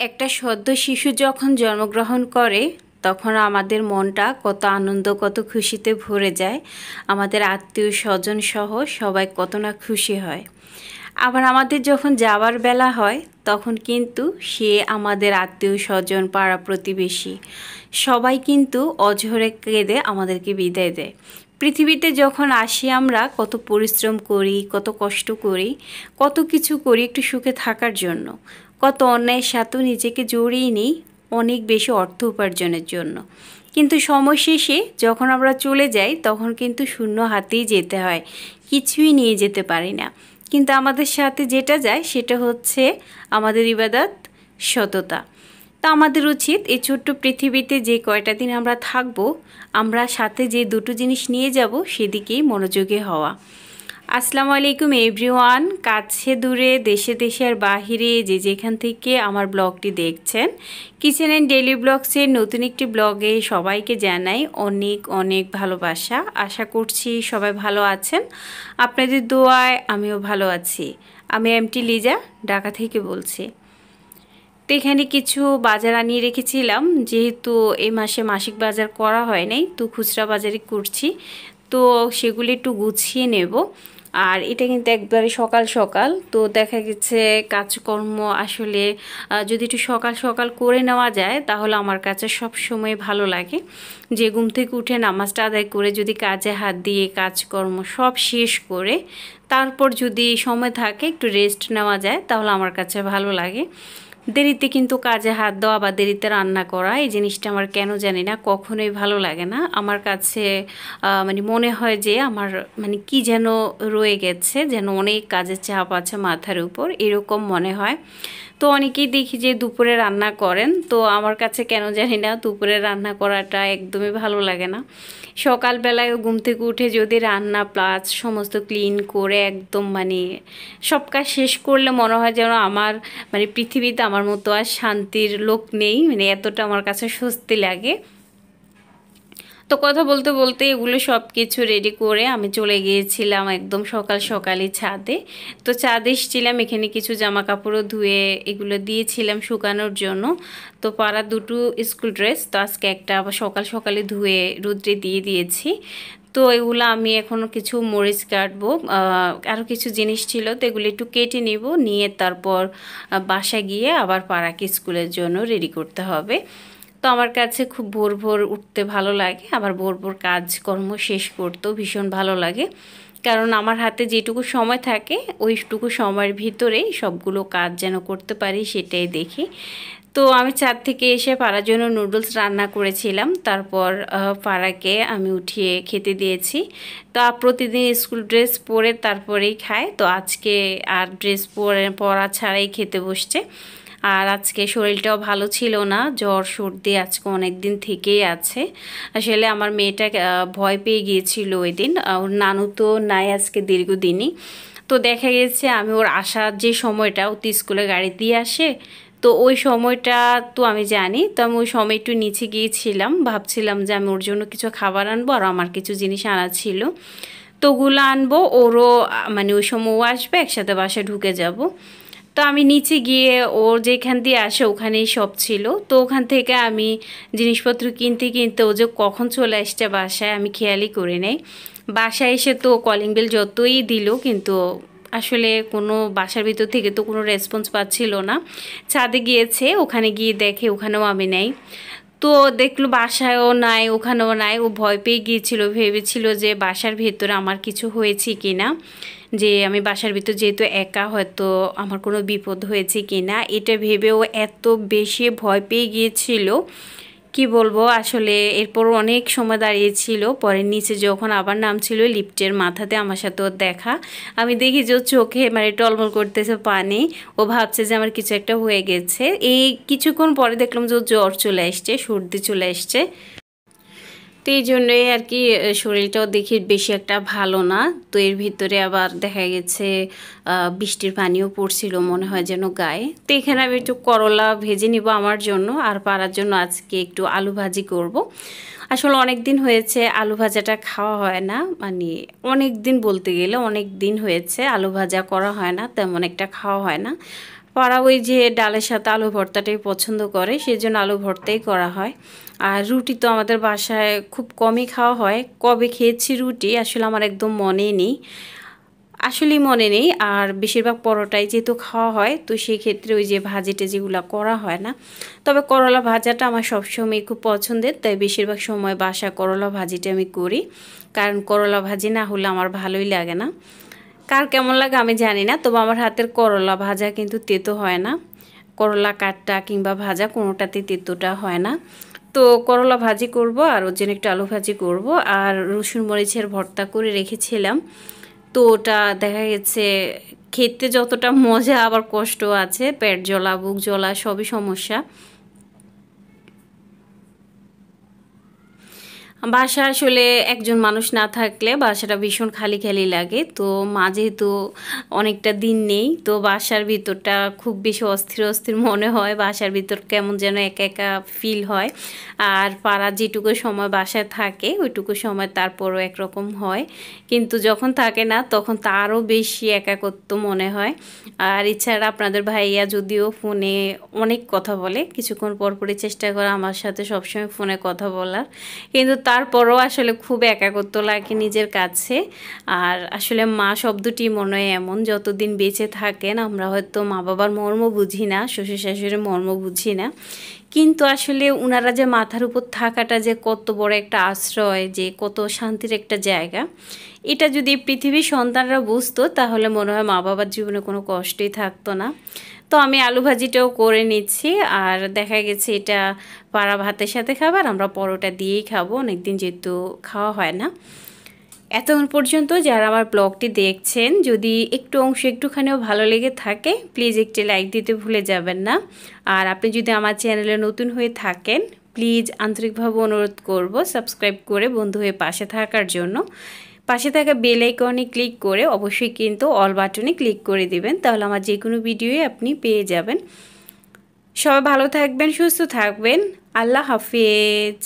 একটা সদ্য শিশু যখন জন্মগ্রহণ করে তখন আমাদের মনটা কত আনন্দ কত খুশিতে ভরে যায়। আমাদের আত্মীয় স্বজন সহ সবাই কত না খুশি হয়। আবার আমাদের যখন যাওয়ার বেলা হয় তখন কিন্তু সে আমাদের আত্মীয় স্বজন পাড়া প্রতিবেশী সবাই কিন্তু অঝরে কেঁদে আমাদেরকে বিদায় দেয়। পৃথিবীতে যখন আসি আমরা কত পরিশ্রম করি, কত কষ্ট করি, কত কিছু করি একটু সুখে থাকার জন্য, কত অন্যায়ের সাথেও নিজেকে জড়িয়ে নিই অনেক বেশি অর্থ উপার্জনের জন্য। কিন্তু সময় শেষে যখন আমরা চলে যাই তখন কিন্তু শূন্য হাতেই যেতে হয়, কিছুই নিয়ে যেতে পারি না। কিন্তু আমাদের সাথে যেটা যায় সেটা হচ্ছে আমাদের ইবাদত, সততা। তা আমাদের উচিত এই ছোট্ট পৃথিবীতে যে কয়টা দিন আমরা থাকবো, আমরা সাথে যে দুটো জিনিস নিয়ে যাব সেদিকেই মনোযোগী হওয়া। আসসালামু আলাইকুম এভরিওয়ান, কাছে দূরে দেশে দেশে আর বাহিরে যে যেখান থেকে আমার ব্লগটি দেখছেন, কিচেন অ্যান্ড ডেইলি ব্লগসের নতুন একটি ব্লগে সবাইকে জানাই অনেক অনেক ভালোবাসা। আশা করছি সবাই ভালো আছেন, আপনাদের দোয়ায় আমিও ভালো আছি। আমি এমটি লিজা ঢাকা থেকে বলছি। তো এখানে কিছু বাজার আনিয়ে রেখেছিলাম, যেহেতু এই মাসে মাসিক বাজার করা হয় নাই, তো খুচরা বাজারই করছি, তো সেগুলি একটু গুছিয়ে নেব। আর এটা কিন্তু একবারে সকাল সকাল, তো দেখা গেছে কাজকর্ম আসলে যদি একটু সকাল সকাল করে নেওয়া যায় তাহলে আমার কাছে সব সময় ভালো লাগে। যে ঘুম থেকে উঠে নামাজটা আদায় করে যদি কাজে হাত দিয়ে কাজকর্ম সব শেষ করে তারপর যদি সময় থাকে একটু রেস্ট নেওয়া যায় তাহলে আমার কাছে ভালো লাগে। দেরিতে কিন্তু কাজে হাত দেওয়া বা দেরিতে রান্না করা এই জিনিসটা আমার কেন জানি না কখনোই ভালো লাগে না। আমার কাছে মানে মনে হয় যে আমার মানে কি যেন রয়ে গেছে, যেন অনেক কাজের চাপ আছে মাথার উপর, এরকম মনে হয়। তো অনেকেই দেখি যে দুপুরে রান্না করেন, তো আমার কাছে কেন জানি না দুপুরে রান্না করাটা একদমই ভালো লাগে না। সকালবেলায় ঘুম থেকে উঠে যদি রান্না প্লাস সমস্ত ক্লিন করে একদম মানে সব কাজ শেষ করলে মনে হয় যেন আমার মানে পৃথিবীতে আমার মতো আর শান্তির লোক নেই, মানে এতটা আমার কাছে স্বস্তি লাগে। তো কথা বলতে বলতে এগুলো সব কিছু রেডি করে আমি চলে গিয়েছিলাম একদম সকাল সকালই ছাদে। তো ছাদে এসেছিলাম, এখানে কিছু জামা কাপড়ও ধুয়ে এগুলো দিয়েছিলাম শুকানোর জন্য। তো পাড়া দুটো স্কুল ড্রেস, তো আজকে একটা আবার সকাল সকালে ধুয়ে রোদ্রে দিয়ে দিয়েছি। তো এগুলো আমি এখনও কিছু মরিচ কাটবো, আরও কিছু জিনিস ছিল, তো এগুলো একটু কেটে নিব, নিয়ে তারপর বাসায় গিয়ে আবার পাড়াকে স্কুলের জন্য রেডি করতে হবে। তো আমার কাছে খুব ভোর ভোর উঠতে ভালো লাগে, আবার ভোর ভোর কাজকর্ম শেষ করতেও ভীষণ ভালো লাগে, কারণ আমার হাতে যেটুকু সময় থাকে ওইটুকু সময়ের ভিতরেই সবগুলো কাজ যেন করতে পারি সেটাই দেখি। তো আমি ছাদ থেকে এসে পাড়ার জন্য নুডলস রান্না করেছিলাম, তারপর পাড়াকে আমি উঠিয়ে খেতে দিয়েছি। তো প্রতিদিন স্কুল ড্রেস পরে তারপরেই খায়, তো আজকে আর ড্রেস পরা ছাড়াই খেতে বসছে। আর আজকে শরীরটাও ভালো ছিল না, জ্বর সর্দি আজকে অনেক দিন থেকেই আছে। আসলে আমার মেয়েটা ভয় পেয়ে গিয়েছিল ওই দিন, ওর নানু তো নাই আজকে দীর্ঘদিনই। তো দেখা গেছে আমি ওর আসার যে সময়টা, ও তো স্কুলে গাড়ি দিয়ে আসে, তো ওই সময়টা তো আমি জানি, তো আমি ওই সময় একটু নিচে গিয়েছিলাম, ভাবছিলাম যে আমি ওর জন্য কিছু খাবার আনবো আর আমার কিছু জিনিস আনা ছিল, তো ওগুলো আনবো। ওরও মানে ওই সময় ও আসবে, একসাথে বাসায় ঢুকে যাব। তো আমি নিচে গিয়ে ওর যেখান দিয়ে আসে ওখানেই সব ছিল, তো ওখান থেকে আমি জিনিসপত্র কিনতে কিনতে ও যে কখন চলে আসছে বাসায় আমি খেয়ালই করি নাই। বাসায় এসে তো কলিং বেল যতই দিল কিন্তু আসলে কোনো বাসার ভিতর থেকে তো কোনো রেসপন্স পাচ্ছিল না। ছাদে গিয়েছে, ওখানে গিয়ে দেখে ওখানেও আমি নেই। তো দেখলো বাসায়ও নাই ওখানেও নাই, ও ভয় পেয়ে গিয়েছিল, ভেবেছিল যে বাসার ভেতরে আমার কিছু হয়েছে কি না, যে আমি বাসার ভিতর যেহেতু একা হয়তো আমার কোনো বিপদ হয়েছে কি না, এটা ভেবেও এত বেশি ভয় পেয়ে গিয়েছিল কি বলবো। আসলে এরপর অনেক সময় দাঁড়িয়েছিল, পরে নিচে যখন আবার নামছিল লিফটের মাথাতে আমার সাথে ওর দেখা, আমি দেখি যে ওর চোখে মানে টলমল করতেছে পানি, ও ভাবছে যে আমার কিছু একটা হয়ে গেছে। এই কিছুক্ষণ পরে দেখলাম যে ওর জ্বর চলে আসছে, সর্দি চলে আসছে। তো এই জন্যই আর কি শরীরটাও দেখি বেশি একটা ভালো না। তো এর ভিতরে আবার দেখা গেছে বৃষ্টির পানিও পড়ছিল মনে হয় যেন গায়ে। তো এখানে আমি একটু করলা ভেজে নিব আমার জন্য, আর পাড়ার জন্য আজকে একটু আলু ভাজি করব। আসলে অনেক দিন হয়েছে আলু ভাজাটা খাওয়া হয় না, মানে অনেক দিন বলতে গেলে অনেক দিন হয়েছে আলু ভাজা করা হয় না, তেমন একটা খাওয়া হয় না। পাড়া ওই যে ডালের সাথে আলু ভর্তাটাই পছন্দ করে, সেজন্য আলু ভর্তাই করা হয়। আর রুটি তো আমাদের বাসায় খুব কমই খাওয়া হয়। কবে খেয়েছি রুটি আসলে আমার একদম মনে নেই, আসলেই মনে নেই। আর বেশিরভাগ পরোটাই যেহেতু খাওয়া হয়, তো সেই ক্ষেত্রে ওই যে ভাজিটা যেগুলো করা হয় না। তবে করলা ভাজাটা আমার সবসময় খুব পছন্দের, তাই বেশিরভাগ সময় বাসা করলা ভাজিটা আমি করি, কারণ করলা ভাজি না হলে আমার ভালোই লাগে না। কার কেমন লাগে আমি জানি না, তবে আমার হাতের করলা ভাজা কিন্তু তেতো হয় না। করলা কাটটা কিংবা ভাজা কোনোটাতে তেতোটা হয় না। তো করলা ভাজি করব, আর ওর জন্য একটু আলু ভাজি করব, আর রসুন মরিচের ভর্তা করে রেখেছিলাম। তো ওটা দেখা গেছে খেতে যতটা মজা, আবার কষ্ট আছে, পেট জ্বলা বুক জ্বলা সবই সমস্যা। বাসা আসলে একজন মানুষ না থাকলে বাসাটা ভীষণ খালি খালি লাগে। তো মা যেহেতু অনেকটা দিন নেই, তো বাসার ভিতরটা খুব বেশি অস্থির অস্থির মনে হয়, বাসার ভিতর কেমন যেন একা একা ফিল হয়। আর পাড়া যেটুকু সময় বাসায় থাকে ওইটুকু সময় তারপরও একরকম হয়, কিন্তু যখন থাকে না তখন তারও বেশি একাকত্ব মনে হয়। আর এছাড়া আপনাদের ভাইয়া যদিও ফোনে অনেক কথা বলে, কিছুক্ষণ পরপরই চেষ্টা করে আমার সাথে সবসময় ফোনে কথা বলার, কিন্তু তারপরও আসলে খুব একাকত্ব লাগে নিজের কাছে। আর আসলে মা শব্দটি মনে হয় এমন, যতদিন বেঁচে থাকেন আমরা হয়তো মা বাবার মর্ম বুঝি না, শ্বশুর শাশুড়ির মর্ম বুঝি না, কিন্তু আসলে ওনারা যে মাথার উপর থাকাটা যে কত বড় একটা আশ্রয়, যে কত শান্তির একটা জায়গা, এটা যদি পৃথিবীর সন্তানরা বুঝতো তাহলে মনে হয় মা বাবার জীবনে কোনো কষ্টই থাকতো না। তো আমি আলু ভাজিটাও করে নিচ্ছি, আর দেখা গেছে এটা পাড়া ভাতের সাথে খাবার, আমরা পরোটা দিয়েই খাবো, অনেকদিন যেহেতু খাওয়া হয় না। এতক্ষণ পর্যন্ত যারা আমার ব্লগটি দেখছেন, যদি একটু অংশ একটুখানিও ভালো লেগে থাকে প্লিজ একটি লাইক দিতে ভুলে যাবেন না। আর আপনি যদি আমার চ্যানেলে নতুন হয়ে থাকেন প্লিজ আন্তরিকভাবে অনুরোধ করব সাবস্ক্রাইব করে বন্ধু হয়ে পাশে থাকার জন্য। পাশে থাকা বেল আইকনে ক্লিক করে অবশ্যই কিন্তু অল বাটনে ক্লিক করে দিবেন, তাহলে আমার যে কোনো ভিডিওই আপনি পেয়ে যাবেন। সবাই ভালো থাকবেন, সুস্থ থাকবেন। আল্লাহ হাফেজ।